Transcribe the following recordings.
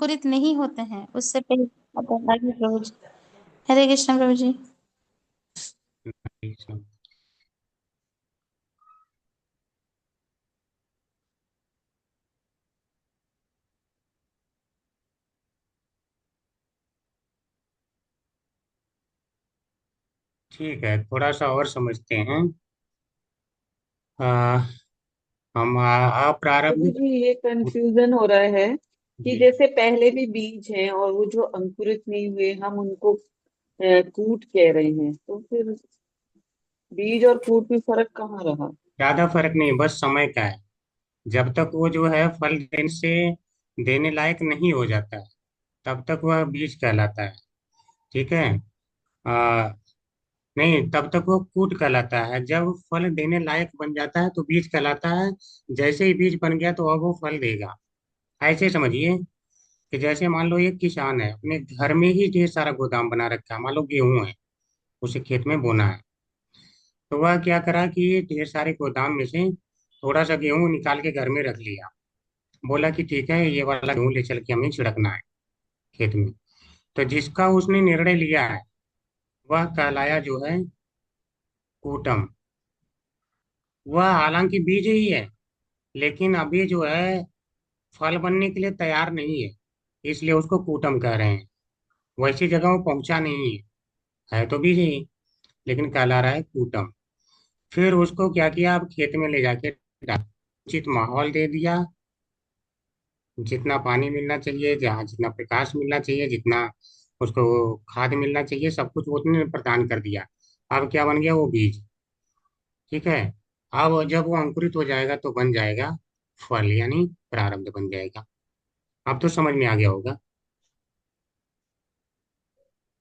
अंकुरित नहीं होते हैं उससे पहले। आगे प्रभु जी। हरे कृष्ण प्रभु जी। ठीक है, थोड़ा सा और समझते हैं। आ, प्रभु प्रारंभिक। जी, ये कंफ्यूजन हो रहा है कि जी। जैसे पहले भी बीज हैं और वो जो अंकुरित नहीं हुए हम उनको कूट कह रहे हैं, तो फिर बीज और कूट में फर्क कहाँ रहा? ज्यादा फर्क नहीं, बस समय का है। जब तक वो जो है फल देने से देने लायक नहीं हो जाता है, तब तक वह बीज कहलाता है। ठीक है। आ, नहीं, तब तक वो कूट कहलाता है। जब फल देने लायक बन जाता है तो बीज कहलाता है। जैसे ही बीज बन गया तो अब वो फल देगा। ऐसे समझिए कि जैसे मान लो एक किसान है, अपने घर में ही ढेर सारा गोदाम बना रखा है। मान लो गेहूं है, उसे खेत में बोना है। तो वह क्या करा कि ये ढेर सारे गोदाम में से थोड़ा सा गेहूं निकाल के घर में रख लिया। बोला कि ठीक है, ये वाला गेहूं ले चल के हमें छिड़कना है खेत में। तो जिसका उसने निर्णय लिया है वह कहलाया जो है कूटम। वह हालांकि बीज ही है, लेकिन अभी जो है फल बनने के लिए तैयार नहीं है, इसलिए उसको कूटम कह रहे हैं। वैसी जगह वो पहुंचा नहीं है तो बीज ही, लेकिन कहला रहा है कूटम। फिर उसको क्या किया, अब खेत में ले जाके डाला। उचित माहौल दे दिया, जितना पानी मिलना चाहिए, जहाँ जितना प्रकाश मिलना चाहिए, जितना उसको खाद मिलना चाहिए, सब कुछ उतने प्रदान कर दिया। अब क्या बन गया, वो बीज। ठीक है। अब जब वो अंकुरित हो जाएगा तो बन जाएगा फल, यानी प्रारब्ध बन जाएगा। अब तो समझ में आ गया होगा।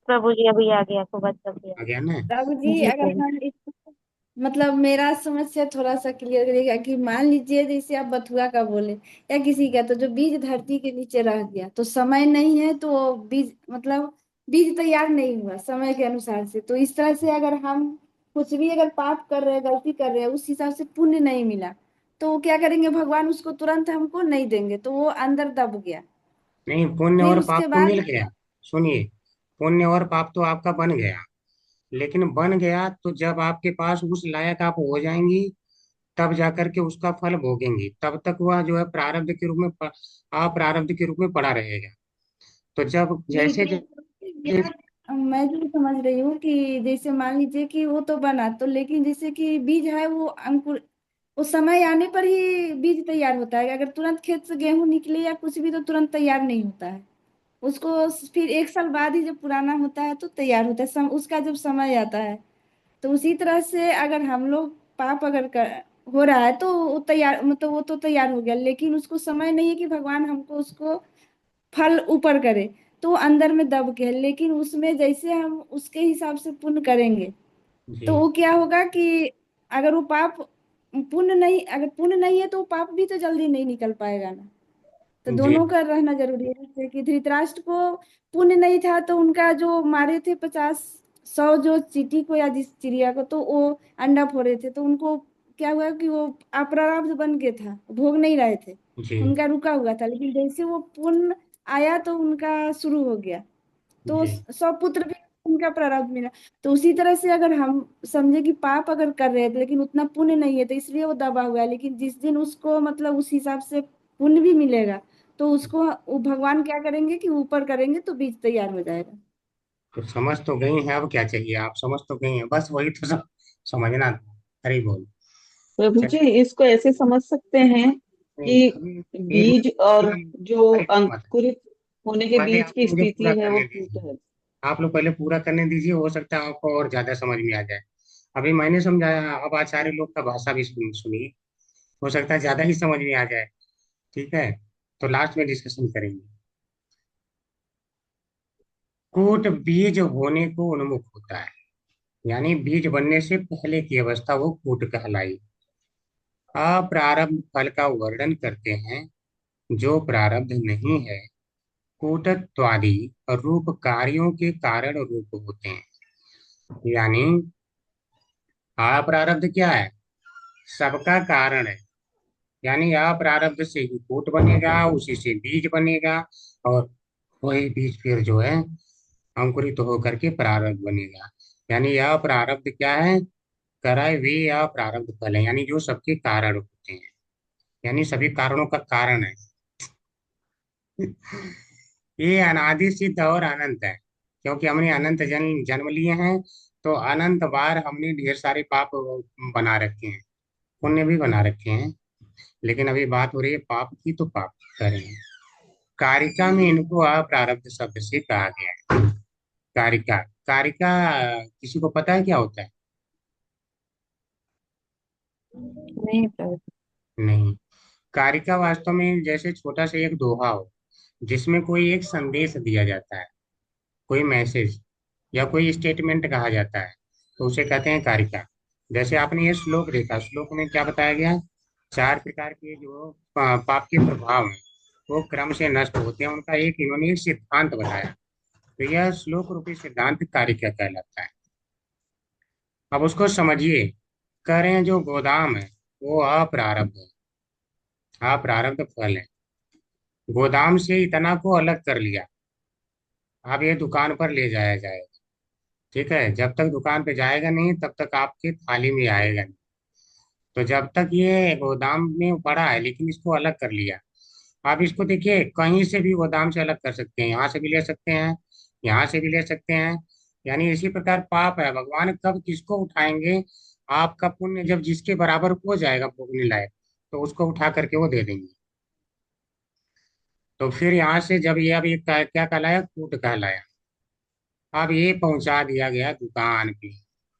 प्रभु जी अभी आ गया, खूब अच्छा किया। आ गया ना। प्रभु जी, जी अगर प्रभु। हम मतलब मेरा समझ से थोड़ा सा क्लियर करिएगा कि मान लीजिए जैसे आप बथुआ का बोले या किसी का, तो जो बीज धरती के नीचे रह गया तो समय नहीं है, तो वो बीज मतलब बीज तैयार नहीं हुआ समय के अनुसार से। तो इस तरह से अगर हम कुछ भी अगर पाप कर रहे हैं, गलती कर रहे हैं, उस हिसाब से पुण्य नहीं मिला, तो वो क्या करेंगे, भगवान उसको तुरंत हमको नहीं देंगे, तो वो अंदर दब गया। नहीं, पुण्य फिर और पाप उसके तो बाद मिल गया। सुनिए, पुण्य और पाप तो आपका बन गया। लेकिन बन गया तो जब आपके पास उस लायक आप हो जाएंगी, तब जाकर के उसका फल भोगेंगी। तब तक वह जो है प्रारब्ध के रूप में अप्रारब्ध के रूप में पड़ा रहेगा। तो जब नहीं, जैसे तो मेरा मैं जो समझ रही हूँ कि जैसे मान लीजिए कि वो तो बना, तो लेकिन जैसे कि बीज है वो अंकुर, वो समय आने पर ही बीज तैयार होता है। अगर तुरंत खेत से गेहूं निकले या कुछ भी तो तुरंत तैयार नहीं होता है। उसको फिर 1 साल बाद ही जब पुराना होता है तो तैयार होता है, उसका जब समय आता है। तो उसी तरह से अगर हम लोग पाप अगर हो रहा है तो वो तैयार, मतलब वो तो तैयार हो गया, लेकिन उसको समय नहीं है कि भगवान हमको उसको फल ऊपर करे, तो वो अंदर में दब के है। लेकिन उसमें जैसे हम उसके हिसाब से पुण्य करेंगे, जी। तो वो क्या होगा कि अगर वो पाप पुण्य नहीं, अगर पुण्य नहीं है तो वो पाप भी तो जल्दी नहीं निकल पाएगा ना। तो जी। दोनों का रहना जरूरी है। जैसे कि धृतराष्ट्र को पुण्य नहीं था तो उनका जो मारे थे 50 100 जो चींटी को या जिस चिड़िया को, तो वो अंडा फोड़े थे, तो उनको क्या हुआ कि वो अप्रारब्ध बन गया था, भोग नहीं रहे थे, जी। उनका रुका हुआ था। लेकिन जैसे वो पुण्य आया तो उनका शुरू हो गया, तो जी। 100 पुत्र भी उनका प्रारब्ध मिला। तो उसी तरह से अगर हम समझे कि पाप अगर कर रहे थे लेकिन उतना पुण्य नहीं है, तो इसलिए वो दबा हुआ है। लेकिन जिस दिन उसको मतलब उस हिसाब से पुण्य भी मिलेगा, तो उसको वो भगवान क्या करेंगे कि ऊपर करेंगे तो बीज तैयार हो जाएगा। तो समझ तो गई हैं, अब क्या चाहिए? आप समझ तो गई हैं, बस वही तो समझना था। अरे बोल। प्रभु जी, चलिए। इसको ऐसे समझ सकते हैं नहीं, कि अभी एक बीज और मिनट। जो अरे मत, अंकुरित होने के पहले बीच आप की मुझे पूरा स्थिति है वो करने कूट दीजिए। है। आप लोग पहले पूरा करने दीजिए, हो सकता है आपको और ज्यादा समझ में आ जाए। अभी मैंने समझाया, अब आचार्य लोग का भाषा भी सुनिए। हो सकता है ज्यादा ही समझ में आ जाए। ठीक है, तो लास्ट में डिस्कशन करेंगे। कूट बीज होने को उन्मुख होता है, यानी बीज बनने से पहले की अवस्था वो कूट कहलाई। अप्रारब्ध फल का वर्णन करते हैं, जो प्रारब्ध नहीं है। कूटत्वादि रूप कार्यों के कारण रूप होते हैं। यानी अप्रारब्ध क्या है? सबका कारण है। यानी अप्रारब्ध से ही कूट बनेगा, उसी से बीज बनेगा, और वही बीज फिर जो है अंकुरित तो होकर के प्रारब्ध बनेगा। यानी यह प्रारब्ध क्या है? कराए वे या प्रारब्ध फल है, यानी जो सबके कारण होते हैं, यानी सभी कारणों का कारण है। ये अनादि सिद्ध और अनंत है, क्योंकि हमने अनंत जन्म जन्म लिए हैं, तो अनंत बार हमने ढेर सारे पाप बना रखे हैं, पुण्य भी बना रखे हैं। लेकिन अभी बात हो रही है पाप की, तो पाप करें। कारिका में इनको अप्रारब्ध शब्द से कहा गया है। कारिका, कारिका किसी को पता है क्या होता है? नहीं पता। नहीं। कारिका वास्तव में जैसे छोटा सा एक दोहा हो, जिसमें कोई एक संदेश दिया जाता है, कोई मैसेज या कोई स्टेटमेंट कहा जाता है, तो उसे कहते हैं कारिका। जैसे आपने ये श्लोक देखा, श्लोक में क्या बताया गया? चार प्रकार के जो पाप के प्रभाव हैं, वो क्रम से नष्ट होते हैं, उनका एक इन्होंने एक सिद्धांत बताया। तो यह श्लोक रूपी सिद्धांत कारिका कहलाता है। अब उसको समझिए। कह रहे हैं जो गोदाम है वो अप्रारब्ध है, अप्रारब्ध फल है। गोदाम से इतना को अलग कर लिया, अब ये दुकान पर ले जाया जाएगा। ठीक है, जब तक दुकान पे जाएगा नहीं तब तक आपके थाली में आएगा नहीं। तो जब तक ये गोदाम में पड़ा है, लेकिन इसको अलग कर लिया। आप इसको देखिए, कहीं से भी गोदाम से अलग कर सकते हैं, यहाँ से भी ले सकते हैं, यहाँ से भी ले सकते हैं। यानी इसी प्रकार पाप है, भगवान कब किसको उठाएंगे? आपका पुण्य जब जिसके बराबर हो जाएगा भोगने लायक, तो उसको उठा करके वो दे देंगे। तो फिर यहाँ से जब ये अब ये क्या कहलाया? कूट कहलाया। अब ये पहुंचा दिया गया दुकान पे,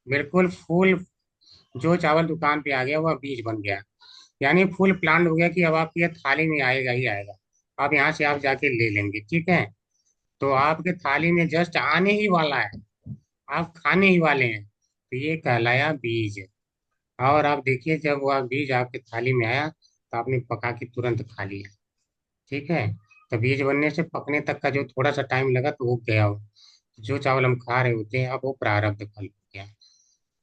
बिल्कुल फुल। जो चावल दुकान पे आ गया वह बीज बन गया, यानी फुल प्लान हो गया कि अब आपकी थाली में आएगा ही आएगा। अब यहाँ से आप जाके ले लेंगे, ठीक है। तो आपके थाली में जस्ट आने ही वाला है, आप खाने ही वाले हैं, तो ये कहलाया बीज। और आप देखिए, जब वह बीज आपके थाली में आया तो आपने पका के तुरंत खा लिया। ठीक है। तो बीज बनने से पकने तक का जो थोड़ा सा टाइम लगा तो वो गया हो। जो चावल हम खा रहे होते हैं अब वो प्रारब्ध फल हो गया।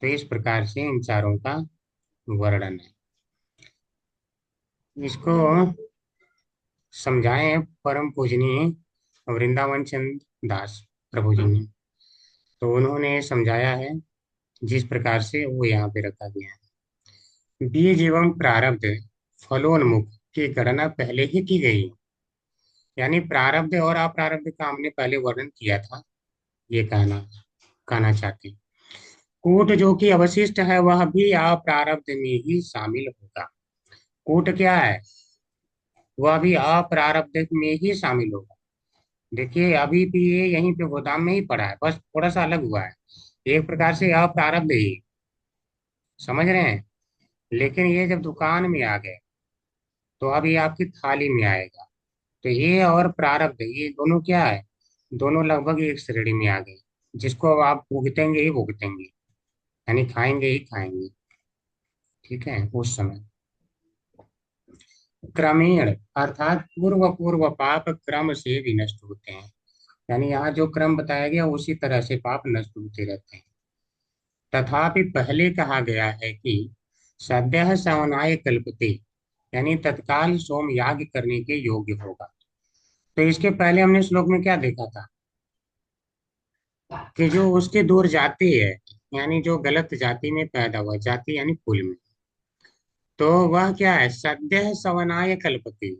तो इस प्रकार से इन चारों का वर्णन है। इसको समझाए हैं परम पूजनीय वृंदावन चंद्र दास प्रभु जी ने। तो उन्होंने समझाया है जिस प्रकार से वो यहाँ पे रखा गया है। बीज एवं प्रारब्ध फलोन्मुख की गणना पहले ही की गई, यानी प्रारब्ध और अप्रारब्ध का हमने पहले वर्णन किया था। ये कहना चाहते हैं। कूट जो कि अवशिष्ट है वह भी अप्रारब्ध में ही शामिल होगा। कूट क्या है? वह भी अप्रारब्ध में ही शामिल होगा। देखिए अभी भी ये यहीं पे गोदाम में ही पड़ा है, बस थोड़ा सा अलग हुआ है। एक प्रकार से अप्रारब्ध ही, समझ रहे हैं। लेकिन ये जब दुकान में आ गए तो अब ये आपकी थाली में आएगा। तो ये और प्रारब्ध ये दोनों क्या है? दोनों लगभग एक श्रेणी में आ गए, जिसको अब आप भुगतेंगे ही भुगतेंगे, यानी खाएंगे ही खाएंगे। ठीक है। उस समय क्रमेण अर्थात पूर्व पूर्व पाप क्रम से भी नष्ट होते हैं, यानी यहाँ जो क्रम बताया गया उसी तरह से पाप नष्ट होते रहते हैं। तथापि पहले कहा गया है कि सद्यः सवनाय कल्पते, यानी तत्काल सोम याग करने के योग्य होगा। तो इसके पहले हमने श्लोक में क्या देखा था कि जो उसके दूर जाति है, यानी जो गलत जाति में पैदा हुआ, जाति यानी कुल में, तो वह क्या है? सद्य सवनाय कल्पते,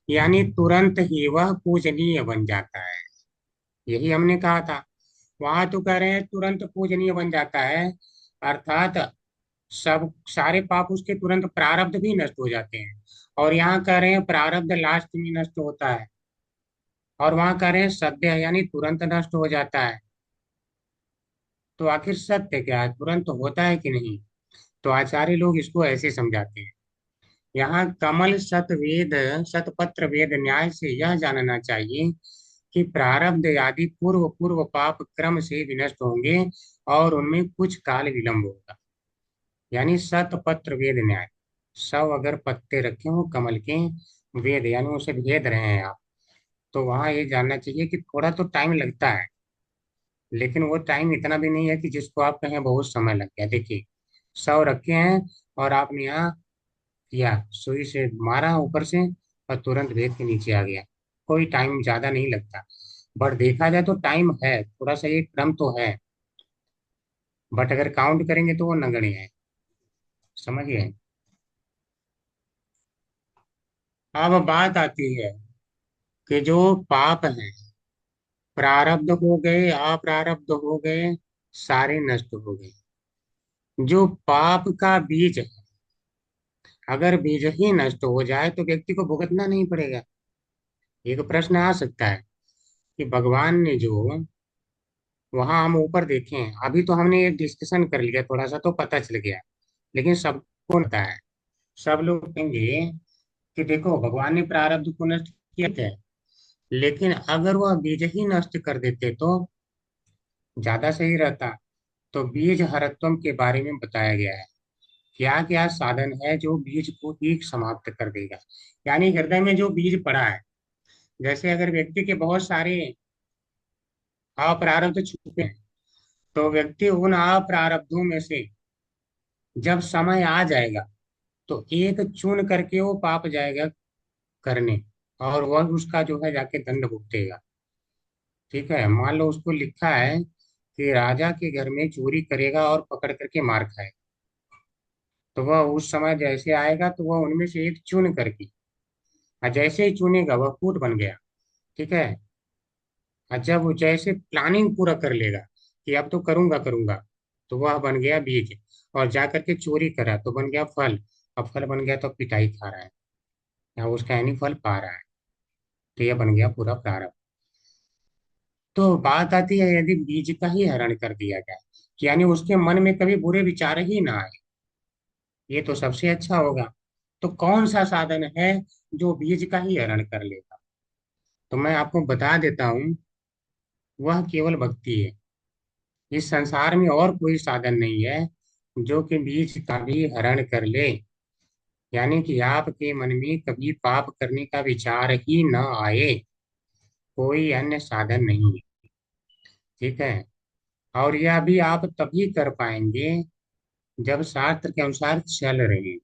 यानी तुरंत ही वह पूजनीय बन जाता है। यही हमने कहा था। वहां तो कह रहे हैं तुरंत पूजनीय बन जाता है, अर्थात सब सारे पाप उसके तुरंत प्रारब्ध भी नष्ट हो जाते हैं। और यहाँ कह रहे हैं प्रारब्ध लास्ट में नष्ट होता है, और वहां कह रहे हैं सद्य यानी तुरंत नष्ट हो जाता है। तो आखिर सत्य क्या है? तुरंत होता है कि नहीं? तो आचार्य लोग इसको ऐसे समझाते हैं। यहाँ कमल सतवेद शतपत्र वेद न्याय से यह जानना चाहिए कि प्रारब्ध आदि पूर्व पूर्व पाप क्रम से विनष्ट होंगे और उनमें कुछ काल विलंब होगा। यानी शतपत्र वेद न्याय, 100 अगर पत्ते रखे हो कमल के, वेद यानी उसे भेद रहे हैं आप, तो वहां ये जानना चाहिए कि थोड़ा तो टाइम लगता है, लेकिन वो टाइम इतना भी नहीं है कि जिसको आप कहें बहुत समय लग गया। देखिए 100 रखे हैं और आपने यहाँ किया, सुई से मारा ऊपर से और तुरंत भेद के नीचे आ गया। कोई टाइम ज्यादा नहीं लगता। बट देखा जाए तो टाइम है, थोड़ा सा एक क्रम तो है, बट अगर काउंट करेंगे तो वो नगण्य है। समझ गए? अब बात आती है कि जो पाप है, प्रारब्ध हो गए, अप्रारब्ध हो गए, सारे नष्ट हो गए। जो पाप का बीज है, अगर बीज ही नष्ट हो जाए तो व्यक्ति को भुगतना नहीं पड़ेगा। एक प्रश्न आ सकता है कि भगवान ने जो, वहां हम ऊपर देखें, अभी तो हमने ये डिस्कशन कर लिया, थोड़ा सा तो पता चल गया, लेकिन सबको पता है। सब लोग कहेंगे कि देखो भगवान ने प्रारब्ध को नष्ट किया है, लेकिन अगर वह बीज ही नष्ट कर देते तो ज्यादा सही रहता। तो बीज हरत्वम के बारे में बताया गया है। क्या क्या साधन है जो बीज को ही समाप्त कर देगा। यानी हृदय में जो बीज पड़ा है, जैसे अगर व्यक्ति के बहुत सारे अप्रारब्ध छुपे हैं, तो व्यक्ति उन अप्रारब्धों में से जब समय आ जाएगा तो एक चुन करके वो पाप जाएगा करने, और वह उसका जो है जाके दंड भुगतेगा। ठीक है, मान लो उसको लिखा है कि राजा के घर में चोरी करेगा और पकड़ करके मार खाएगा, तो वह उस समय जैसे आएगा तो वह उनमें से एक चुन करके, और जैसे ही चुनेगा वह कूट बन गया। ठीक है, और जब वो जैसे प्लानिंग पूरा कर लेगा कि अब तो करूंगा करूंगा, तो वह बन गया बीज, और जा करके चोरी करा तो बन गया फल, अब फल बन गया तो पिटाई खा रहा है, या उसका यानी फल पा रहा है। तो यह बन गया पूरा प्रारंभ। तो बात आती है यदि बीज का ही हरण कर दिया जाए, कि यानी उसके मन में कभी बुरे विचार ही ना आए, ये तो सबसे अच्छा होगा। तो कौन सा साधन है जो बीज का ही हरण कर लेगा? तो मैं आपको बता देता हूँ, वह केवल भक्ति है। इस संसार में और कोई साधन नहीं है जो कि बीज का भी हरण कर ले। यानी कि आपके मन में कभी पाप करने का विचार ही न आए, कोई अन्य साधन नहीं है। ठीक है, और यह भी आप तभी कर पाएंगे जब शास्त्र के अनुसार चल रहे हैं,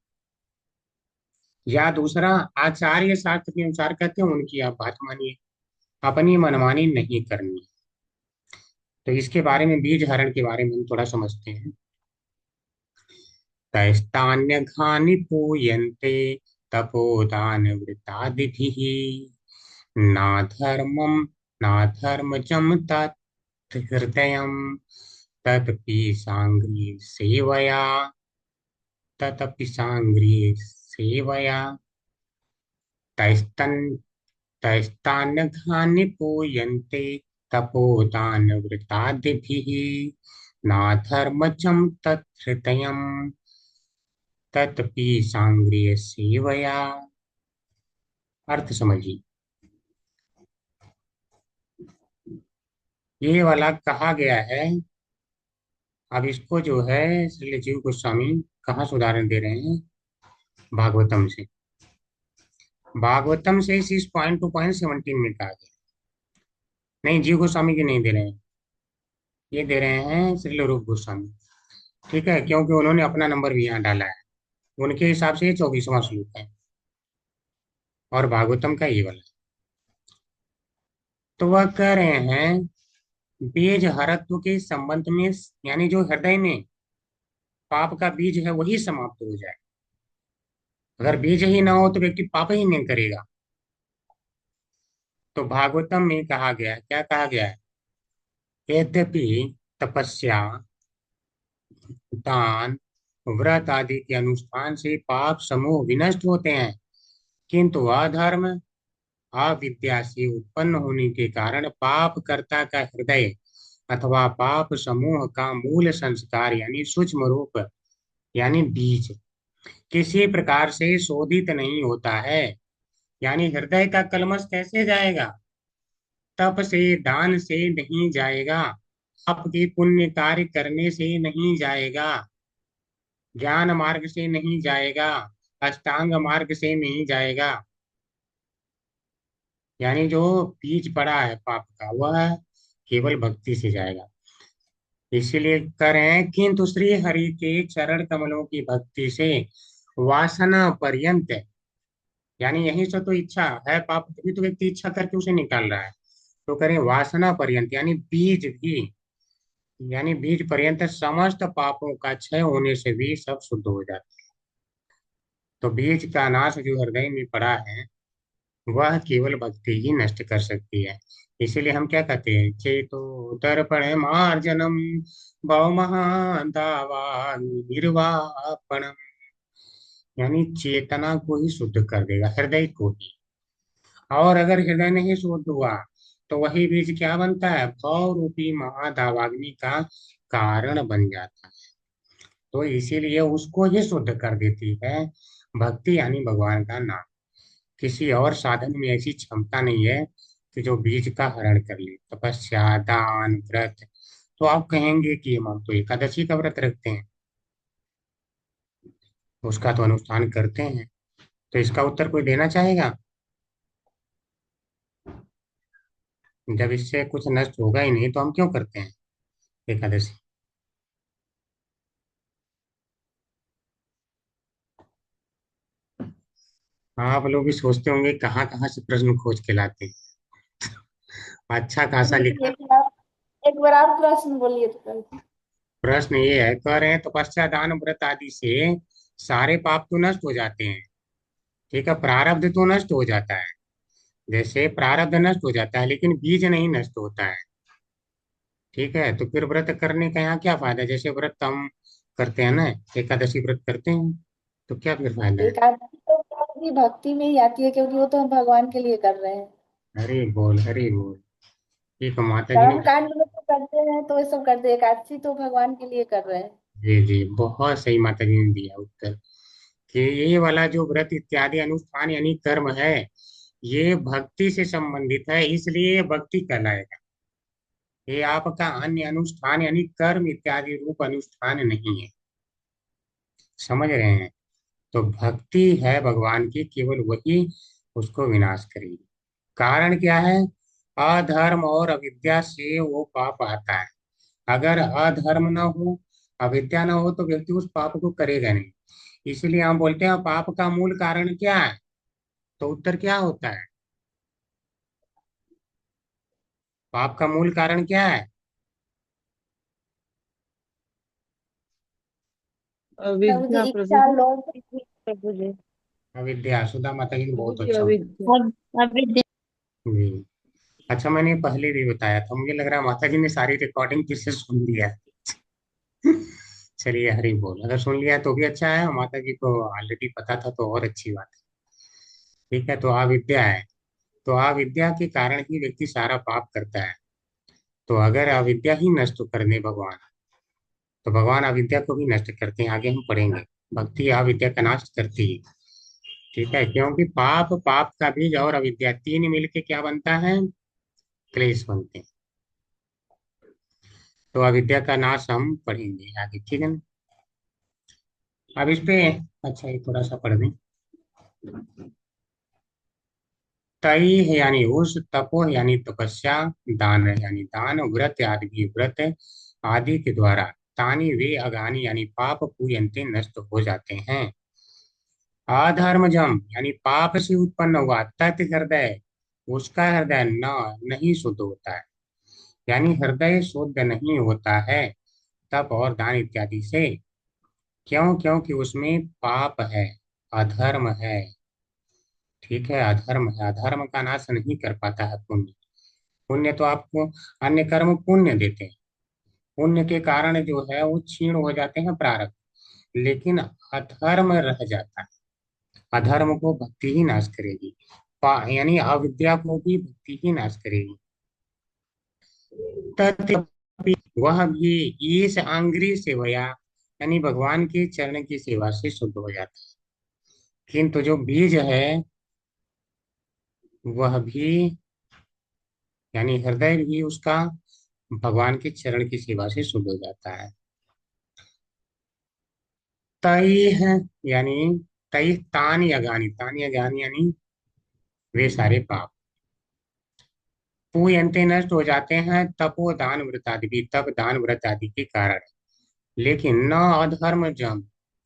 या दूसरा आचार्य शास्त्र के अनुसार कहते हैं उनकी आप बात मानिए, अपनी मनमानी नहीं करनी। तो इसके बारे में, बीज हरण के बारे में हम थोड़ा समझते हैं। तैस्तान्यघानि पूयन्ते तपोदानवृतादिभिः नाधर्मं नाधर्मजं तत् हृदयं तदपि साङ्घ्रि सेवया तदपि साङ्घ्रि सेवया तैस्तन् तैस्तान्यघानि पूयन्ते तपोदानवृतादिभिः नाधर्मजं तत् हृदयं तत्पि सांग्रिय सेवया। अर्थ समझिए। ये वाला कहा गया है। अब इसको जो है श्री जीव गोस्वामी कहाँ से उदाहरण दे रहे हैं? भागवतम से। भागवतम से इस पॉइंट टू पॉइंट 17 में कहा गया। नहीं, जीव गोस्वामी की नहीं दे रहे हैं, ये दे रहे हैं श्री रूप गोस्वामी। ठीक है, क्योंकि उन्होंने अपना नंबर भी यहाँ डाला है, उनके हिसाब से ये 24वां श्लोक है, और भागवतम का ये वाला। तो वह कह रहे हैं बीज हरत्व के संबंध में, यानी जो हृदय में पाप का बीज है वही समाप्त हो जाए। अगर बीज ही ना हो तो व्यक्ति पाप ही नहीं करेगा। तो भागवतम में कहा गया है, क्या कहा गया है? यद्यपि तपस्या, दान, व्रत आदि के अनुष्ठान से पाप समूह विनष्ट होते हैं, किंतु अधर्म, अविद्या से उत्पन्न होने के कारण पाप कर्ता का हृदय अथवा पाप समूह का मूल संस्कार यानी सूक्ष्म रूप, यानी बीज किसी प्रकार से शोधित नहीं होता है। यानी हृदय का कलमश कैसे जाएगा? तप से, दान से नहीं जाएगा, आपके पुण्य कार्य करने से नहीं जाएगा, ज्ञान मार्ग से नहीं जाएगा, अष्टांग मार्ग से नहीं जाएगा। यानी जो बीज पड़ा है पाप का वह केवल भक्ति से जाएगा। इसीलिए करें, किंतु श्री हरि के चरण कमलों की भक्ति से वासना पर्यंत, यानी यहीं से तो इच्छा है पाप, तभी तो व्यक्ति इच्छा करके उसे निकाल रहा है। तो करें वासना पर्यंत, यानी बीज भी, यानी बीज पर्यंत समस्त पापों का क्षय होने से भी सब शुद्ध हो जाता है। तो बीज का नाश जो हृदय में पड़ा है वह केवल भक्ति ही नष्ट कर सकती है। इसीलिए हम क्या कहते हैं, चेतो दर्पण मार्जनम भव महान दावा निर्वापणम, यानी चेतना को ही शुद्ध कर देगा, हृदय को ही। और अगर हृदय नहीं शुद्ध हुआ तो वही बीज क्या बनता है, भव रूपी महादावाग्नि का कारण बन जाता है। तो इसीलिए उसको ही शुद्ध कर देती है भक्ति, यानी भगवान का नाम। किसी और साधन में ऐसी क्षमता नहीं है कि जो बीज का हरण कर ले। तपस्या, दान, व्रत, तो आप कहेंगे कि हम तो एकादशी का व्रत रखते हैं, उसका तो अनुष्ठान करते हैं, तो इसका उत्तर कोई देना चाहेगा? जब इससे कुछ नष्ट होगा ही नहीं तो हम क्यों करते हैं एकादशी? आप लोग भी सोचते होंगे कहाँ कहाँ से प्रश्न खोज के लाते हैं। अच्छा खासा लिखा। एक बार आप प्रश्न बोलिए तो पहले। प्रश्न ये है, कह रहे हैं तपस्या, दान, व्रत आदि से सारे पाप तो नष्ट हो जाते हैं, ठीक है, प्रारब्ध तो नष्ट हो जाता है। जैसे प्रारब्ध नष्ट हो जाता है लेकिन बीज नहीं नष्ट होता है, ठीक है, तो फिर व्रत करने का यहाँ क्या फायदा? जैसे व्रत हम करते हैं ना, एकादशी व्रत करते हैं, तो क्या फिर फायदा है? एक आदमी तो भी भक्ति में ही आती है, क्योंकि वो तो हम भगवान के लिए कर रहे हैं। हरि बोल, हरि बोल। ठीक है, माता जी ने, कर्म कांड में तो करते हैं, तो ये सब करते हैं, एकादशी तो भगवान के लिए कर रहे हैं। जी जी, बहुत सही माता जी ने दिया उत्तर कि ये वाला जो व्रत इत्यादि अनुष्ठान यानी कर्म है, ये भक्ति से संबंधित है, इसलिए ये भक्ति कहलाएगा। ये आपका अन्य अनुष्ठान यानी कर्म इत्यादि रूप अनुष्ठान नहीं है। समझ रहे हैं? तो भक्ति है भगवान की, केवल वही उसको विनाश करेगी। कारण क्या है? अधर्म और अविद्या से वो पाप आता है। अगर अधर्म ना हो, अविद्या ना हो, तो व्यक्ति उस पाप को करेगा नहीं। इसलिए हम बोलते हैं पाप का मूल कारण क्या है, तो उत्तर क्या होता है? पाप का मूल कारण क्या है? प्रभु जी, अविद्या प्रभु इच्छा, जी। लोभ। प्रभु जी। अविद्या, सुधा माता जी ने प्रभु बहुत जी अच्छा अविद्या। अब अविद्या। जी। अच्छा, मैंने पहले भी बताया था, मुझे लग रहा है माता जी ने सारी रिकॉर्डिंग फिर से सुन लिया है। चलिए, हरी बोल। अगर सुन लिया है तो भी अच्छा है, माता जी को ऑलरेडी पता था तो और अच्छी बात है। ठीक है, तो अविद्या है। तो अविद्या के कारण ही व्यक्ति सारा पाप करता है। तो अगर अविद्या ही नष्ट कर दे भगवान, तो भगवान अविद्या को भी नष्ट करते हैं, आगे हम पढ़ेंगे। भक्ति अविद्या का नाश करती है, ठीक है, क्योंकि पाप, पाप का बीज और अविद्या तीन मिलके क्या बनता है, क्लेश बनते हैं। तो अविद्या का नाश हम पढ़ेंगे आगे, ठीक है ना? अब इस पे, अच्छा ये थोड़ा सा पढ़ दें। तई है यानी उस, तपो यानी तपस्या, दान यानी दान, व्रत आदि व्रत आदि के द्वारा तानी वे अगानी यानी पाप पूयंते नष्ट हो जाते हैं। अधर्मजम यानी पाप से उत्पन्न हुआ तत् हृदय, उसका हृदय न नहीं शुद्ध होता है, यानी हृदय शुद्ध नहीं होता है तप और दान इत्यादि से। क्यों? क्योंकि उसमें पाप है, अधर्म है, ठीक है, अधर्म है। अधर्म का नाश नहीं कर पाता है पुण्य। पुण्य तो आपको, अन्य कर्म पुण्य देते हैं, पुण्य के कारण जो है वो क्षीण हो जाते हैं प्रारब्ध, लेकिन अधर्म रह जाता है। अधर्म को भक्ति ही नाश करेगी, यानी अविद्या को भी भक्ति ही नाश करेगी। तथापि वह भी ईश अंग्री सेवया, यानी भगवान के चरण की सेवा से शुद्ध हो जाता है। किंतु जो बीज है वह भी, यानी हृदय भी उसका भगवान के चरण की सेवा से शुद्ध हो जाता है। तई है, यानी तई तान यगानी, तान यगानी यानी वे सारे पाप पूयंते नष्ट हो जाते हैं, तपो दान व्रत आदि भी, तप दान व्रत आदि के कारण। लेकिन न अधर्म जम,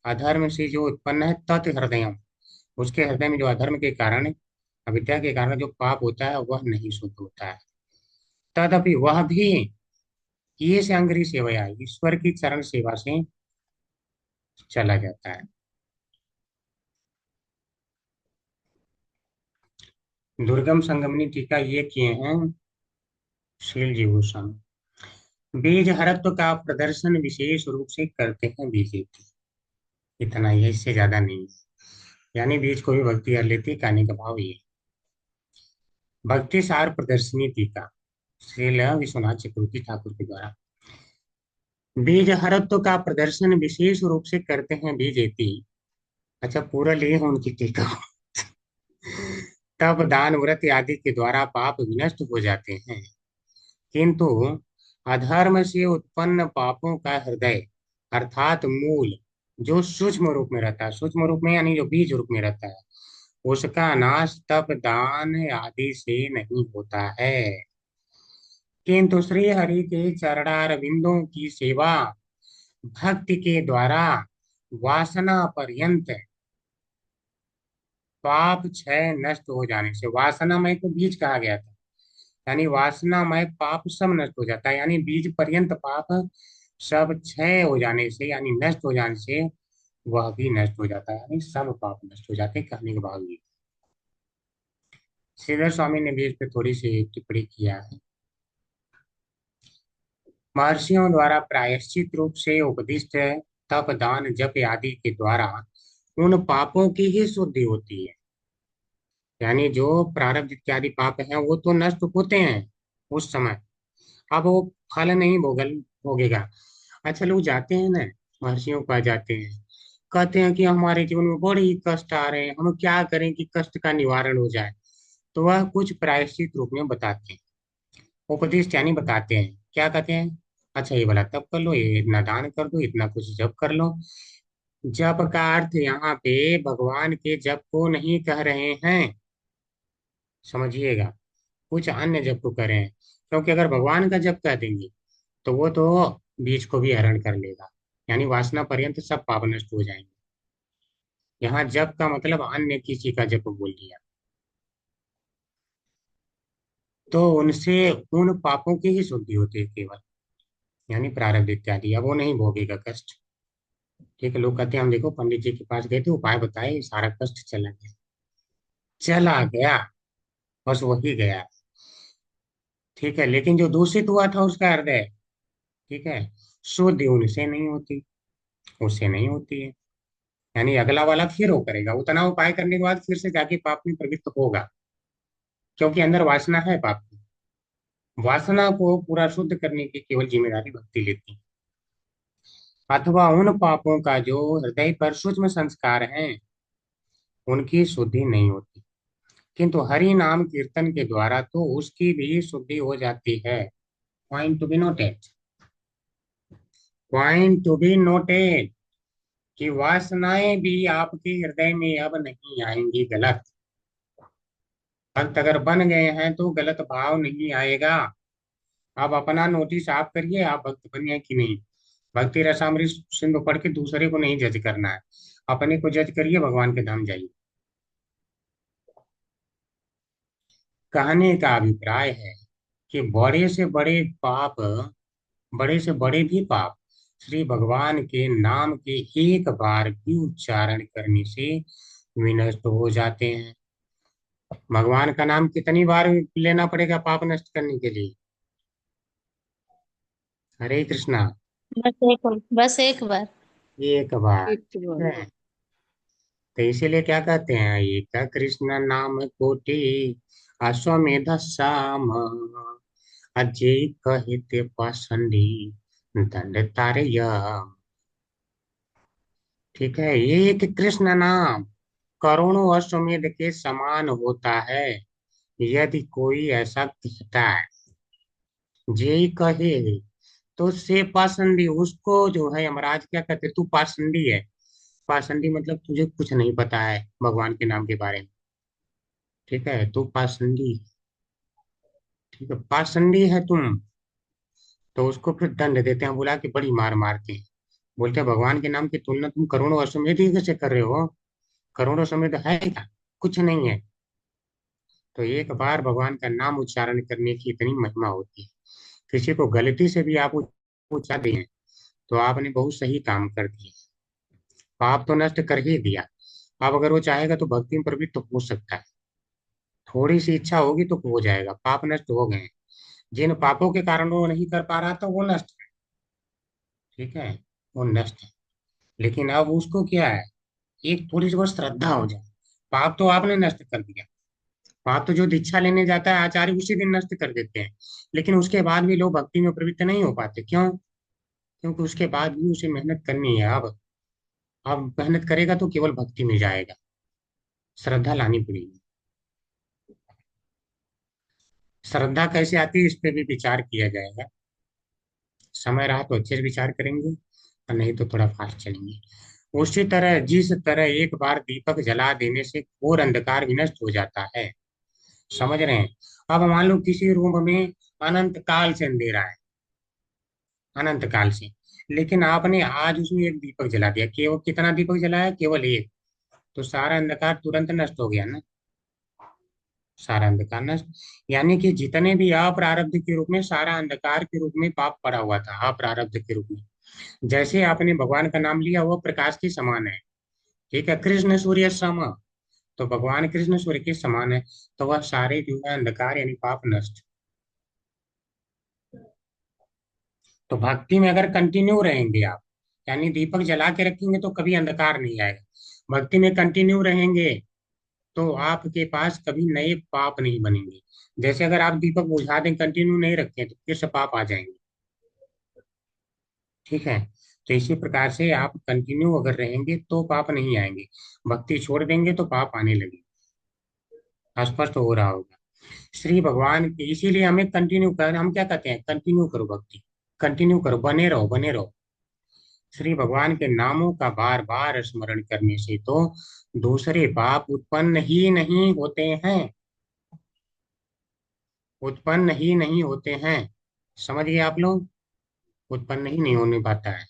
अधर्म से जो उत्पन्न है तत् हृदय, उसके हृदय में जो अधर्म के कारण, अविद्या के कारण जो पाप होता है वह नहीं शुद्ध होता है। तदपि वह भी ये से अंग्री सेवया, ईश्वर की चरण सेवा से चला जाता है। दुर्गम संगमनी टीका ये किए हैं शील जी भूषण। बीज हरत्व का प्रदर्शन विशेष रूप से करते हैं बीजेपी। इतना ही है, इससे ज्यादा नहीं है। यानी बीज को भी भक्ति कर लेती है, कहने का भाव ये। भक्ति सार प्रदर्शनी टीका श्रील विश्वनाथ चक्रवर्ती ठाकुर के द्वारा। बीज हरत्व का प्रदर्शन विशेष रूप से करते हैं बीजेपी। अच्छा, पूरा लिए हैं उनकी टीका। तब दान व्रत आदि के द्वारा पाप विनष्ट हो जाते हैं, किंतु अधर्म से उत्पन्न पापों का हृदय अर्थात मूल, जो सूक्ष्म रूप में रहता है, सूक्ष्म रूप में यानी जो बीज रूप में रहता है, उसका नाश तप दान आदि से नहीं होता है, किंतु श्री हरि के चरणारविंदों की सेवा भक्ति के द्वारा वासना पर्यंत पाप क्षय नष्ट हो जाने से, वासनामय को बीज कहा गया था, यानी वासनामय पाप सब नष्ट हो जाता है, यानी बीज पर्यंत पाप सब क्षय हो जाने से, यानी नष्ट हो जाने से वह भी नष्ट हो जाता है, यानी सब पाप नष्ट हो जाते हैं, कहने के भाव ये। श्रीधर स्वामी ने भी इस पे थोड़ी सी टिप्पणी किया है। महर्षियों द्वारा प्रायश्चित रूप से उपदिष्ट तप दान जप आदि के द्वारा उन पापों की ही शुद्धि होती है, यानी जो प्रारब्ध इत्यादि पाप हैं वो तो नष्ट होते हैं उस समय, अब वो फल नहीं भोगेगा। अच्छा, लोग जाते हैं ना, महर्षियों के पास जाते हैं, कहते हैं कि हमारे जीवन में बड़े ही कष्ट आ रहे हैं, हम क्या करें कि कष्ट का निवारण हो जाए। तो वह कुछ प्रायश्चित रूप में बताते हैं, उपदेश यानी बताते हैं, क्या कहते हैं। अच्छा, ये वाला तब कर लो, ये इतना दान कर दो, इतना कुछ जप कर लो। जप का अर्थ यहाँ पे भगवान के जप को नहीं कह रहे हैं, समझिएगा, कुछ अन्य जप को कर रहे हैं, क्योंकि अगर भगवान का जप कह देंगे तो वो तो बीज को भी हरण कर लेगा, यानी वासना पर्यंत सब पाप नष्ट हो जाएंगे। यहाँ जप का मतलब अन्य किसी का जप बोल दिया, तो उनसे उन पापों की ही शुद्धि होती है केवल, यानी प्रारब्ध इत्यादि, अब वो नहीं भोगेगा कष्ट। ठीक है, लोग कहते हैं हम देखो पंडित जी के पास गए थे, उपाय बताए, सारा कष्ट चला गया, चला गया, बस वही गया। ठीक है, लेकिन जो दूषित हुआ था उसका हृदय, ठीक है, शुद्धि उनसे नहीं होती, उससे नहीं होती है, यानी अगला वाला फिर वो करेगा, उतना उपाय करने के बाद फिर से जाके पाप में प्रवृत्त होगा, क्योंकि अंदर वासना है पाप की। वासना को पूरा शुद्ध करने की केवल जिम्मेदारी भक्ति लेती है, अथवा उन पापों का जो हृदय पर सूक्ष्म संस्कार हैं उनकी शुद्धि नहीं होती, किंतु हरि नाम कीर्तन के द्वारा तो उसकी भी शुद्धि हो जाती है। Point to be noted, point to be noted, कि वासनाएं भी आपके हृदय में अब नहीं आएंगी गलत। भक्त अगर बन गए हैं तो गलत भाव नहीं आएगा। आप अपना नोटिस आप करिए, आप भक्त बने हैं कि नहीं। भक्ति रसामृत सिंधु पढ़ के दूसरे को नहीं जज करना है, अपने को जज करिए, भगवान के धाम जाइए। कहने का अभिप्राय है कि बड़े से बड़े भी पाप श्री भगवान के नाम के एक बार भी उच्चारण करने से विनष्ट हो जाते हैं। भगवान का नाम कितनी बार लेना पड़ेगा पाप नष्ट करने के लिए? हरे कृष्णा। बस एक बार। एक बार, एक ठीक बार। है। तो इसीलिए क्या कहते हैं, एक कृष्ण नाम कोटि अश्वमेध साम, अजय कहित पाषंडी दंड तारे। ठीक है, एक कृष्ण नाम करोड़ों अश्वमेध के समान होता है। यदि कोई ऐसा कहता है, जे कहे, तो से पाषंडी, उसको जो है यमराज क्या कहते, तू पाषंडी है। पाषंडी मतलब तुझे कुछ नहीं पता है भगवान के नाम के बारे में, ठीक है, तू पाषंडी, ठीक है, पाषंडी है तुम। तो उसको फिर दंड देते हैं, बुला के बड़ी मार मारते हैं, बोलते हैं भगवान के नाम की तुलना तुम करोड़ों अश्वमेध ही कैसे कर रहे हो? करोड़ों अश्वमेध है क्या? कुछ नहीं है। तो एक बार भगवान का नाम उच्चारण करने की इतनी महिमा होती है। किसी को गलती से भी आप उच्चार दिए तो आपने बहुत सही काम कर दिया। पाप तो नष्ट कर ही दिया। अब अगर वो चाहेगा तो भक्ति में प्रवृत्त तो हो सकता है। थोड़ी सी इच्छा होगी तो हो जाएगा। पाप नष्ट हो गए हैं। जिन पापों के कारण वो नहीं कर पा रहा था वो नष्ट है। ठीक है, वो नष्ट है। लेकिन अब उसको क्या है, एक थोड़ी सी बस श्रद्धा हो जाए। पाप तो आपने नष्ट कर दिया। पाप तो जो दीक्षा लेने जाता है आचार्य उसी दिन नष्ट कर देते हैं। लेकिन उसके बाद भी लोग भक्ति में प्रवृत्त नहीं हो पाते। क्यों? क्योंकि उसके बाद भी उसे मेहनत करनी है। अब मेहनत करेगा तो केवल भक्ति में जाएगा। श्रद्धा लानी पड़ेगी। श्रद्धा कैसे आती है इस पे भी विचार किया जाएगा। समय रहा तो अच्छे से विचार करेंगे, और नहीं तो थोड़ा फास्ट चलेंगे। उसी तरह जिस तरह एक बार दीपक जला देने से घोर अंधकार विनष्ट हो जाता है। समझ रहे हैं? अब मान लो किसी रूम में अनंत काल से अंधेरा है, अनंत काल से। लेकिन आपने आज उसमें एक दीपक जला दिया। केवल कितना दीपक जलाया? केवल एक। तो सारा अंधकार तुरंत नष्ट हो गया ना। सारा अंधकार नष्ट। यानी कि जितने भी अप्रारब्ध के रूप में, सारा अंधकार के रूप में पाप पड़ा हुआ था अप्रारब्ध के रूप में, जैसे आपने भगवान का नाम लिया वो प्रकाश के समान है। ठीक है, कृष्ण सूर्य सम। तो भगवान कृष्ण सूर्य के समान है। तो वह सारे जो है अंधकार यानी पाप नष्ट। तो भक्ति में अगर कंटिन्यू रहेंगे आप, यानी दीपक जला के रखेंगे तो कभी अंधकार नहीं आएगा। भक्ति में कंटिन्यू रहेंगे तो आपके पास कभी नए पाप नहीं बनेंगे। जैसे अगर आप दीपक बुझा दें, कंटिन्यू नहीं रखें, तो फिर से पाप आ जाएंगे। ठीक है। तो इसी प्रकार से आप कंटिन्यू अगर रहेंगे तो पाप नहीं आएंगे। भक्ति छोड़ देंगे तो पाप आने लगे। स्पष्ट हो रहा होगा। श्री भगवान के इसीलिए हमें कंटिन्यू कर, हम क्या कहते हैं, कंटिन्यू करो भक्ति। कंटिन्यू करो, बने रहो बने रहो। श्री भगवान के नामों का बार बार स्मरण करने से तो दूसरे पाप उत्पन्न ही नहीं होते हैं। उत्पन्न ही नहीं होते हैं। समझ गए आप लोग? उत्पन्न ही नहीं होने पाता है।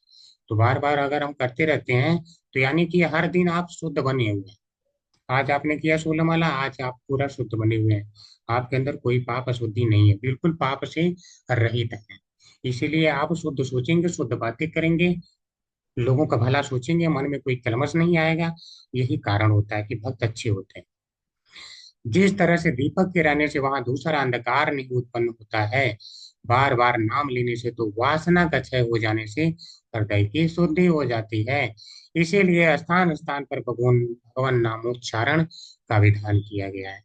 तो बार बार अगर हम करते रहते हैं तो यानी कि हर दिन आप शुद्ध बने हुए हैं। आज आपने किया 16 माला, आज आप पूरा शुद्ध बने हुए हैं। आपके अंदर कोई पाप अशुद्धि नहीं है, बिल्कुल पाप से रहित है। इसीलिए आप शुद्ध सोचेंगे, शुद्ध बातें करेंगे, लोगों का भला सोचेंगे, मन में कोई कलमश नहीं आएगा। यही कारण होता है कि भक्त अच्छे होते हैं। जिस तरह से दीपक के रहने से वहां दूसरा अंधकार नहीं उत्पन्न होता है, बार बार नाम लेने से तो वासना का क्षय हो जाने से हृदय की शुद्धि हो जाती है। इसीलिए स्थान स्थान पर भगवान भगवान नामोच्चारण का विधान किया गया है।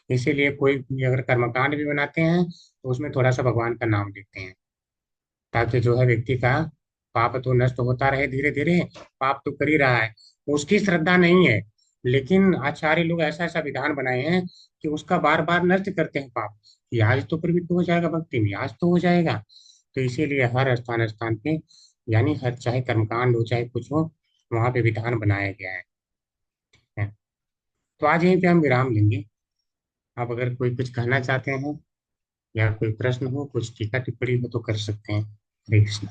इसीलिए कोई भी अगर कर्मकांड भी बनाते हैं तो उसमें थोड़ा सा भगवान का नाम लेते हैं, ताकि जो है व्यक्ति का पाप तो नष्ट होता रहे धीरे धीरे। पाप तो कर ही रहा है, उसकी श्रद्धा नहीं है। लेकिन आचार्य लोग ऐसा ऐसा विधान बनाए हैं कि उसका बार बार नष्ट करते हैं पाप, कि आज तो प्रवृत्त हो जाएगा भक्ति में, आज तो हो जाएगा। तो इसीलिए हर स्थान स्थान पे, यानी हर चाहे कर्मकांड हो चाहे कुछ हो, वहां पे विधान बनाया गया है। तो आज यहीं पे हम विराम लेंगे। आप अगर कोई कुछ कहना चाहते हैं या कोई प्रश्न हो, कुछ टीका टिप्पणी हो तो कर सकते हैं। हरे कृष्ण।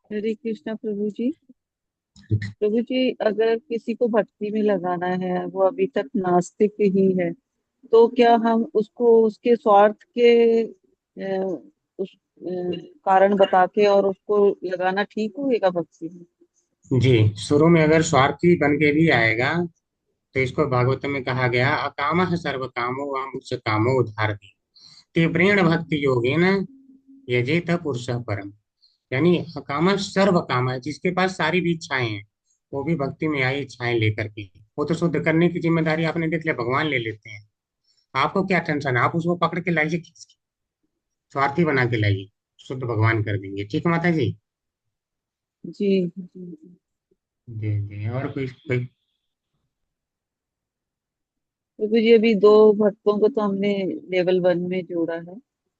हरे कृष्णा प्रभु जी। प्रभु जी, अगर किसी को भक्ति में लगाना है, वो अभी तक नास्तिक ही है, तो क्या हम उसको उसके स्वार्थ के उस कारण बता के और उसको लगाना ठीक होएगा भक्ति में? जी, शुरू में अगर स्वार्थी बन के भी आएगा तो इसको भागवत में कहा गया, अकामः सर्व कामो वा मुच्च कामो उधारति तीव्रेण भक्ति योगेन यजेत पुरुषः परम। यानी अकामः सर्व काम है, जिसके पास सारी भी इच्छाएं हैं, वो भी भक्ति में आई इच्छाएं लेकर के। वो तो शुद्ध करने की जिम्मेदारी आपने देख लिया, भगवान ले लेते हैं। आपको क्या टेंशन है? आप उसको पकड़ के लाइए खींच के, स्वार्थी बना के लाइए, शुद्ध भगवान कर देंगे। ठीक है माता जी? जी जी। जी जी। और कोई कोई प्रभु जी, अभी दो भक्तों को तो हमने लेवल 1 में जोड़ा है।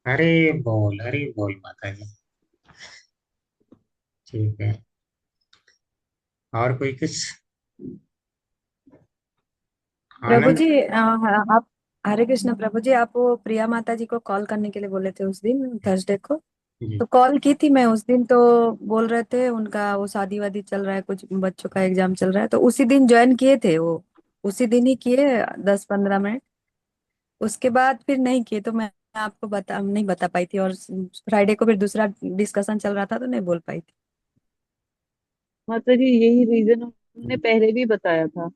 अरे बोल माता जी। ठीक है। और कोई कुछ? प्रभु आनंद। जी आप हरे कृष्ण प्रभु जी, आप वो प्रिया माता जी को कॉल करने के लिए बोले थे उस दिन थर्सडे को। जी। तो कॉल की थी मैं उस दिन, तो बोल रहे थे उनका वो शादी वादी चल रहा है, कुछ बच्चों का एग्जाम चल रहा है, तो उसी दिन ज्वाइन किए थे वो। उसी दिन ही किए 10-15 मिनट। उसके बाद फिर नहीं किए, तो मैं आपको नहीं बता पाई थी, और फ्राइडे को फिर दूसरा डिस्कशन चल रहा था तो नहीं बोल पाई थी। माता जी यही रीजन उन्होंने पहले भी बताया था,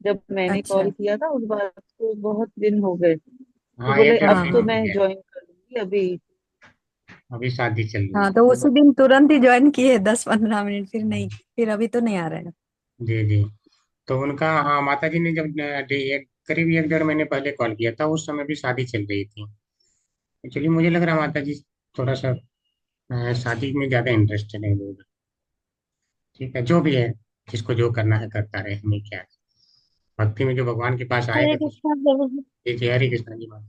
जब मैंने कॉल अच्छा। किया था उस बात को, बहुत दिन हो गए। तो हाँ, बोले एक डेढ़ अब हाँ तो महीने हाँ। हो मैं गया। ज्वाइन कर लूंगी अभी। अभी शादी चल रही हाँ है। तो उसी दिन तुरंत ही ज्वाइन किए 10-15 मिनट, फिर नहीं, फिर अभी तो नहीं आ रहे हैं। जी जी। तो उनका, हाँ, माता जी ने जब करीब एक डेढ़ महीने पहले कॉल किया था, उस समय भी शादी चल रही थी। एक्चुअली मुझे लग रहा है माता जी थोड़ा सा शादी में ज्यादा इंटरेस्टेड है लोग। ठीक है, जो भी है, जिसको जो करना है करता रहे, हमें क्या है। भक्ति में जो भगवान के पास हरे आएगा तो। कृष्णा प्रभु जी। जी जी, हरे कृष्णा जी माता।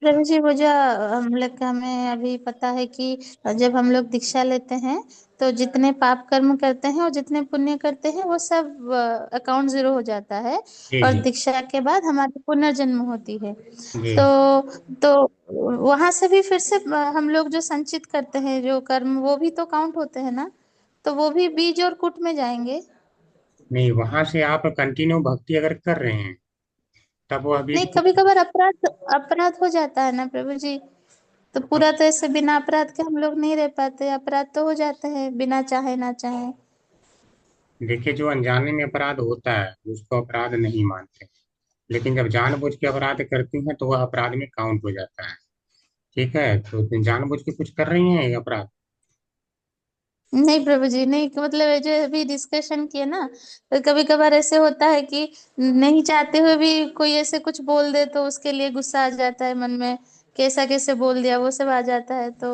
प्रभु जी, वो जो हम लोग हमें अभी पता है कि जब हम लोग दीक्षा लेते हैं तो जितने पाप कर्म करते हैं और जितने पुण्य करते हैं वो सब अकाउंट जीरो हो जाता है। जी और जी दीक्षा के बाद हमारी पुनर्जन्म होती है। जी तो वहां से भी फिर से हम लोग जो संचित करते हैं जो कर्म, वो भी तो काउंट होते हैं ना। तो वो भी बीज और कूट में जाएंगे। नहीं, वहां से आप कंटिन्यू भक्ति अगर कर रहे हैं तब वह नहीं, बीज को। कभी कभार अपराध अपराध हो जाता है ना प्रभु जी। तो अब पूरा तो ऐसे बिना अपराध के हम लोग नहीं रह पाते, अपराध तो हो जाते हैं बिना चाहे ना चाहे। देखिए, जो अनजाने में अपराध होता है उसको अपराध नहीं मानते, लेकिन जब जानबूझ के अपराध करती हैं तो वह अपराध में काउंट हो जाता है। ठीक है, तो जानबूझ के कुछ कर रही हैं ये अपराध। नहीं प्रभु जी, नहीं, मतलब ये जो अभी डिस्कशन किए ना, तो कभी कभार ऐसे होता है कि नहीं चाहते हुए भी कोई ऐसे कुछ बोल दे तो उसके लिए गुस्सा आ जाता है मन में। कैसा कैसे बोल दिया, वो सब आ जाता है। तो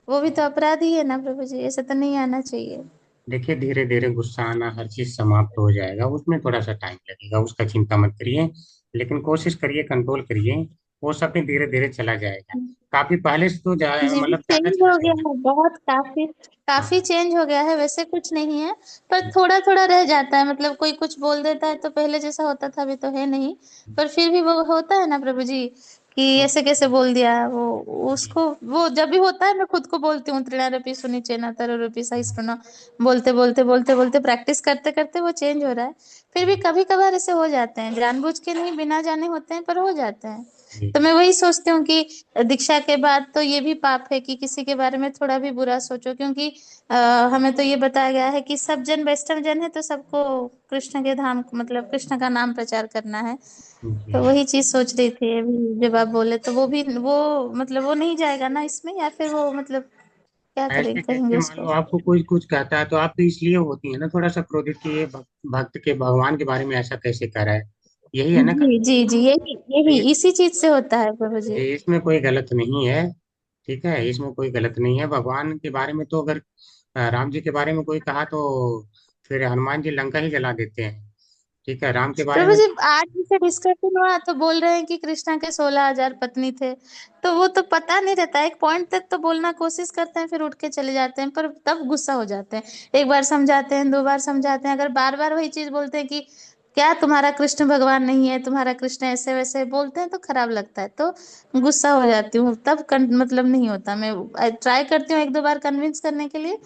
वो भी तो अपराध ही है ना प्रभु जी, ऐसे तो नहीं आना चाहिए। देखिए, धीरे धीरे गुस्सा आना, हर चीज समाप्त हो जाएगा, उसमें थोड़ा सा टाइम लगेगा, उसका चिंता मत करिए। लेकिन कोशिश करिए, कंट्रोल करिए। वो सब भी धीरे धीरे चला जाएगा। काफी पहले से तो जी, मतलब ज्यादा चेंज चला हो गया गया है बहुत, काफी है। काफी चेंज हो गया है, वैसे कुछ नहीं है। पर थोड़ा थोड़ा रह जाता है, मतलब कोई कुछ बोल देता है तो पहले जैसा होता था अभी तो है नहीं। पर फिर भी वो होता है ना प्रभु जी, कि हाँ, ऐसे कैसे बोल दिया वो। जी उसको वो जब भी होता है मैं खुद को बोलती हूँ, त्रिणारपि सुनिचेना तरोरपि सहिष्णुना। बोलते बोलते बोलते बोलते प्रैक्टिस करते करते वो चेंज हो रहा है। फिर भी कभी कभार ऐसे हो जाते हैं, जानबूझ के नहीं, बिना जाने होते हैं, पर हो जाते हैं। जी तो मैं वही सोचती हूँ कि दीक्षा के बाद तो ये भी पाप है कि किसी के बारे में थोड़ा भी बुरा सोचो, क्योंकि हमें तो ये बताया गया है कि सब जन वैष्णव जन है, तो सबको कृष्ण के धाम, मतलब कृष्ण का नाम प्रचार करना है। तो जी। वही चीज सोच रही थी अभी जब आप बोले, तो वो भी वो, मतलब वो नहीं जाएगा ना इसमें, या फिर वो मतलब क्या ऐसे करेंगे, कहेंगे कैसे, मान उसको। लो आपको कोई कुछ कहता है तो आप भी इसलिए होती है ना थोड़ा सा क्रोधित कि ये भक्त के भगवान के बारे में ऐसा कैसे कर रहा है। यही है ना जी कारण। जी जी, यही तो यही इसी चीज से होता है प्रभु जी। इसमें कोई गलत नहीं है। ठीक है, इसमें कोई गलत नहीं है। भगवान के बारे में तो अगर राम जी के बारे में कोई कहा तो फिर हनुमान जी लंका ही जला देते हैं। ठीक है, राम के बारे प्रभु में। जी, आज जैसे डिस्कशन हुआ तो बोल रहे हैं कि कृष्णा के 16,000 पत्नी थे। तो वो तो पता नहीं रहता, एक पॉइंट तक तो बोलना कोशिश करते हैं, फिर उठ के चले जाते हैं, पर तब गुस्सा हो जाते हैं। एक बार समझाते हैं, दो बार समझाते हैं, अगर बार बार वही चीज बोलते हैं कि क्या तुम्हारा कृष्ण भगवान नहीं है, तुम्हारा कृष्ण ऐसे वैसे बोलते हैं, तो खराब लगता है। तो गुस्सा हो जाती हूँ तब, मतलब नहीं होता, मैं ट्राई करती हूँ एक दो बार कन्विंस करने के लिए।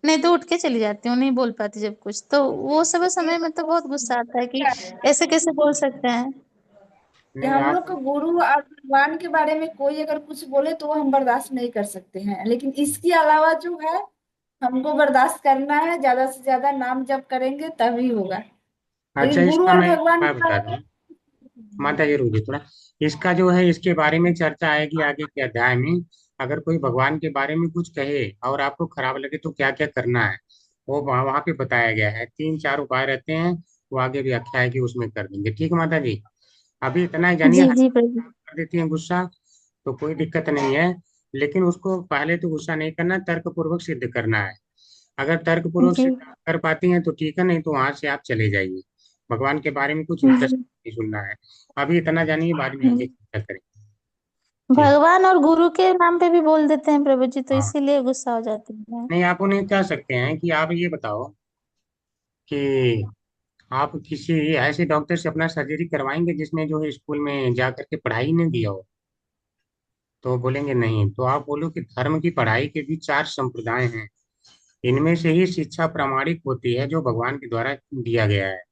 नहीं तो उठ के चली जाती हूँ, नहीं बोल पाती जब कुछ, तो वो सब समय में तो बहुत गुस्सा आता है कि ऐसे कैसे बोल सकते हैं। कि नहीं, हम आप। लोग को गुरु और भगवान के बारे में कोई अगर कुछ बोले तो वो हम बर्दाश्त नहीं कर सकते हैं, लेकिन इसके अलावा जो है हमको बर्दाश्त करना है, ज्यादा से ज्यादा नाम जप करेंगे तभी होगा। अच्छा, लेकिन गुरु इसका और मैं एक भगवान उपाय के बता बारे दूं। में। माता जी रुकिए थोड़ा। इसका जो है, इसके बारे में चर्चा आएगी आगे के अध्याय में। अगर कोई भगवान के बारे में कुछ कहे और आपको खराब लगे तो क्या क्या करना है, वो वहाँ पे बताया गया है। 3-4 उपाय रहते हैं। वो आगे व्याख्या है कि उसमें कर देंगे। ठीक है माता जी। अभी इतना ही जानिए, जी हर जी बात प्रभु। आप कर देती हैं गुस्सा, तो कोई दिक्कत नहीं है। लेकिन उसको पहले तो गुस्सा नहीं करना, तर्क पूर्वक सिद्ध करना है। अगर तर्क पूर्वक जी सिद्ध आप कर पाती हैं तो ठीक है, नहीं तो वहां से आप चले जाइए। भगवान के बारे में कुछ जी इंटरेस्ट नहीं सुनना है। अभी इतना जानिए, बाद में आगे जी। चर्चा करेंगे। ठीक। भगवान और गुरु के नाम पे भी बोल देते हैं प्रभु जी, तो हाँ, इसीलिए गुस्सा हो जाती है। नहीं, आप उन्हें कह सकते हैं कि आप ये बताओ कि आप किसी ऐसे डॉक्टर से अपना सर्जरी करवाएंगे जिसने जो है स्कूल में जा करके पढ़ाई नहीं दिया हो। तो बोलेंगे नहीं। तो आप बोलो कि धर्म की पढ़ाई के भी 4 संप्रदाय हैं, इनमें से ही शिक्षा प्रामाणिक होती है जो भगवान के द्वारा दिया गया है।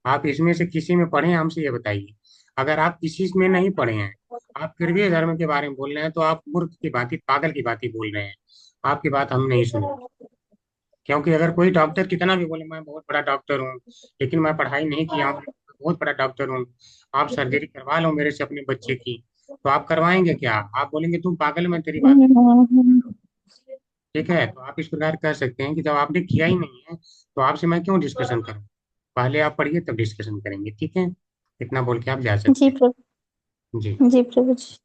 आप इसमें से किसी में पढ़े हैं? हमसे ये बताइए। अगर आप किसी में नहीं पढ़े हैं, आप फिर भी धर्म के बारे में बोल रहे हैं, तो आप मूर्ख की भांति, पागल की भांति बोल रहे हैं। आपकी बात हम नहीं सुनेंगे। क्योंकि अगर कोई डॉक्टर कितना भी बोले मैं बहुत बड़ा डॉक्टर हूँ, लेकिन मैं पढ़ाई नहीं किया हूँ, बहुत बड़ा डॉक्टर हूँ, आप सर्जरी करवा लो मेरे से अपने बच्चे की, तो आप करवाएंगे क्या? आप बोलेंगे तुम पागल, मैं तेरी बात। ठीक है, तो आप इस प्रकार कह सकते हैं कि जब आपने किया ही नहीं है तो आपसे मैं क्यों डिस्कशन करूं? पहले आप पढ़िए तब डिस्कशन करेंगे। ठीक है, इतना बोल के आप जा जी सकते प्रभु। हैं। जी। जी प्रभु जी।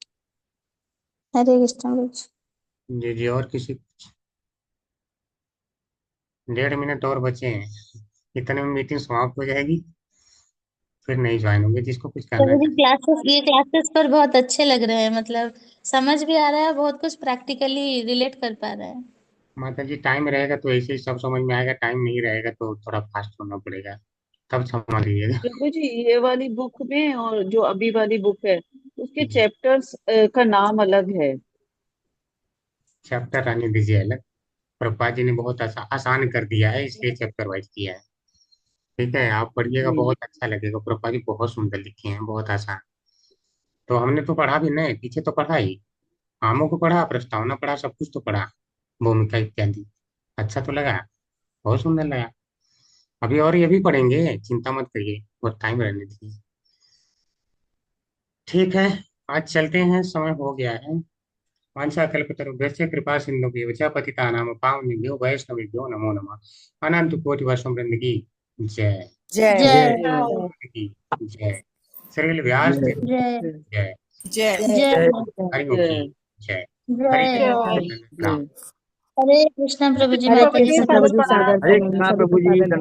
हरे कृष्ण प्रभु जी। जी जी, और किसी? 1.5 मिनट और बचे हैं, इतने में मीटिंग समाप्त हो जाएगी, फिर नहीं ज्वाइन होंगे। जिसको कुछ करना प्रभु जी है। ये क्लासेस पर बहुत अच्छे लग रहे हैं, मतलब समझ भी आ रहा है, बहुत कुछ प्रैक्टिकली रिलेट कर पा रहे हैं। माता जी, टाइम रहेगा तो ऐसे ही सब समझ में आएगा, टाइम नहीं रहेगा तो थोड़ा फास्ट होना पड़ेगा, तब समझ लीजिएगा। प्रभु जी, ये वाली बुक में और जो अभी वाली बुक है उसके जी, चैप्टर्स का नाम अलग है। चैप्टर आने दीजिए अलग। प्रभुपाद जी ने बहुत आसान कर दिया है, इसलिए चैप्टर वाइज किया है। ठीक है, आप पढ़िएगा, जी। बहुत अच्छा लगेगा। प्रभुपाद जी बहुत सुंदर लिखे हैं, बहुत आसान। तो हमने तो पढ़ा भी नहीं, पीछे तो पढ़ा ही, आमों को पढ़ा, प्रस्तावना पढ़ा, सब कुछ तो पढ़ा, भूमिका इत्यादि। अच्छा तो लगा, बहुत सुंदर लगा। अभी और ये भी पढ़ेंगे, चिंता मत करिए, बहुत टाइम रहने दीजिए। ठीक है, आज चलते हैं, समय हो गया है। वांछा कल्पतरुभ्यश्च कृपा सिन्धुभ्यो च पतितानां पावनेभ्यो वैष्णवेभ्यो नमो नमः। अनंत कोटि वर्षों वृंद की जय। जय जय जय की जय। श्रील व्यास देव जय की जय। जय जय हरिओं की जय जय। हरि जय। कृष्ण प्रणाम। जय। हरे कृष्णा प्रभु जी, हरे माता जी कृष्ण सब प्रभु लोग जी, प्रणाम। सागर हरे प्रणाम, कृष्णा सभी को प्रभु जी। सागर